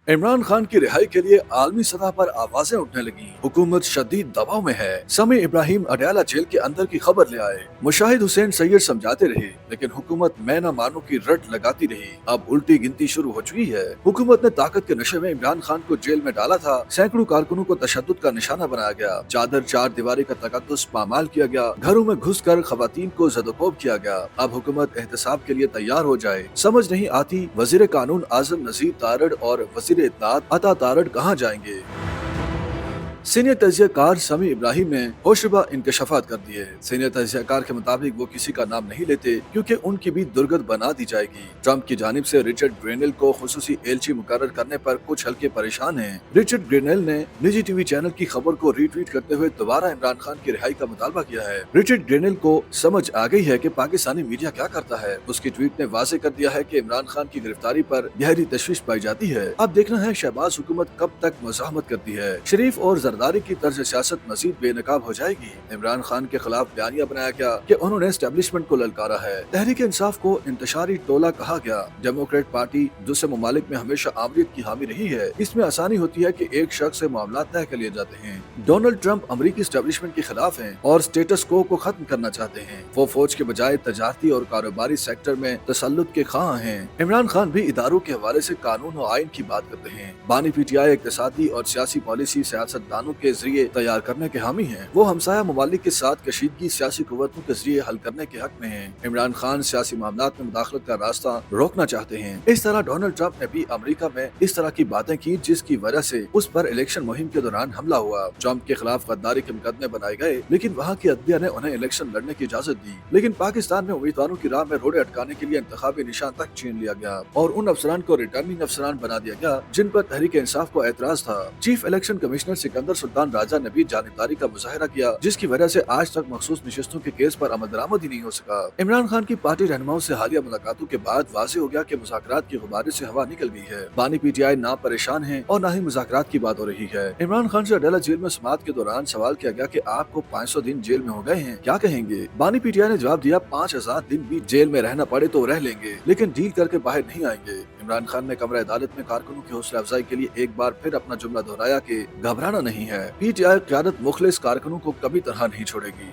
इमरान खान की रिहाई के लिए आलमी सतह पर आवाजें उठने लगी। हुकूमत शदीद दबाव में है। समी इब्राहिम अडयाला जेल के अंदर की खबर ले आए। मुशाहिद हुसैन सैयद समझाते रहे, लेकिन हुकूमत मैं न मानो की रट लगाती रही। अब उल्टी गिनती शुरू हो चुकी है। हुकूमत ने ताकत के नशे में इमरान खान को जेल में डाला था। सैकड़ों कारकुनों को तशद्दुद का निशाना बनाया गया। चादर चार दीवारी का तकद्दुस पामाल किया गया। घरों में घुस कर खवातीन को जदोकोब किया गया। अब हुकूमत एहतसाब के लिए तैयार हो जाए। समझ नहीं आती वजीर कानून आजम नजीर तारड़ और वजीर इत्तलात अता तारड़ कहाँ जाएंगे। सीनियर तजियाकार समी इब्राहिम ने होशरुबा इंकशाफात कर दिए। सीनियर तजियाकार के मुताबिक वो किसी का नाम नहीं लेते क्योंकि उनकी भी दुर्गत बना दी जाएगी। ट्रंप की जानिब से रिचर्ड ग्रेनेल को खुसूसी एलची मुकर्रर करने पर कुछ हल्के परेशान हैं। रिचर्ड ग्रेनेल ने निजी टीवी चैनल की खबर को रीट्वीट करते हुए दोबारा इमरान खान की रिहाई का मुतालबा किया है। रिचर्ड ग्रेनेल को समझ आ गई है कि पाकिस्तानी मीडिया क्या करता है। उसकी ट्वीट ने वाजे कर दिया है कि इमरान खान की गिरफ्तारी पर गहरी तशवीश पाई जाती है। अब देखना है शहबाज हुकूमत कब तक मुज़ाहमत करती है। शरीफ और जरदारी की तर्ज सियासत मजीद बेनकाब हो जाएगी। इमरान खान के खिलाफ बयानिया बनाया गया कि उन्होंने एस्टेब्लिशमेंट को ललकारा है। तहरीक इंसाफ को इंतशारी टोला कहा गया। डेमोक्रेट पार्टी दूसरे ममालिक में हमेशा आमरीत की हामी रही है। इसमें आसानी होती है कि एक शख्स से मामला तय कर लिए जाते हैं। डोनाल्ड ट्रंप अमरीकी एस्टेब्लिशमेंट के खिलाफ हैं और स्टेटस को खत्म करना चाहते हैं। वो फौज के बजाय तजारती और कारोबारी सेक्टर में तसल्लुत के ख्वाह हैं। इमरान खान भी इदारों के हवाले से कानून और आइन की बात करते हैं। बानी पीटीआई इक्तिसादी और सियासी पॉलिसी सियासतदानों के जरिए तैयार करने के हामी हैं। वो हमसाया ममालिक के साथ कशीदगी सियासी कुव्वतों के जरिए हल करने के हक में हैं। इमरान खान सियासी मामलात में मुदाखलत का रास्ता रोकना चाहते हैं। इस तरह डोनाल्ड ट्रंप ने भी अमेरिका में इस तरह की बातें की जिसकी वजह से उस पर इलेक्शन मुहिम के दौरान हमला हुआ। ट्रंप के खिलाफ गद्दारी के मुकदमे बनाए गए, लेकिन वहाँ की अदलिया ने उन्हें इलेक्शन लड़ने की इजाजत दी। लेकिन पाकिस्तान में उम्मीदवारों की राह में रोड़े अटकाने के लिए इंतखाबी निशान तक छीन लिया गया और उन अफसरान को रिटर्निंग अफसरान बना दिया गया जिन पर तहरीक इंसाफ को एतराज था। Chief election commissioner Sikandar Sultan Raja ने भी जानिबदारी का मुजाहिरा किया, जिसकी वजह से आज तक मखसूस निशस्तों के केस पर अमल दरामद ही नहीं हो सका। इमरान खान की पार्टी रहनुमाओं से हालिया मुलाकातों के बाद वाज़ेह हो गया कि मुज़ाकरात की गुब्बारे से हवा निकल गई है। बानी पीटीआई ना परेशान है और ना ही मुज़ाकरात की बात हो रही है। इमरान खान से अडयाला जेल में समाअत के दौरान सवाल किया गया कि आपको 500 दिन जेल में हो गए हैं, क्या कहेंगे। बानी पीटीआई ने जवाब दिया 5000 दिन भी जेल में रहना पड़े तो रह लेंगे, लेकिन डील करके बाहर नहीं आएंगे। इमरान खान ने कमरा अदालत में कारकुनों की हौसला अफजाई के लिए एक बार फिर अपना जुमला दोहराया कि घबराना नहीं है। पीटीआई क़यादत मुखलिस कारकुनों को कभी तरह नहीं छोड़ेगी।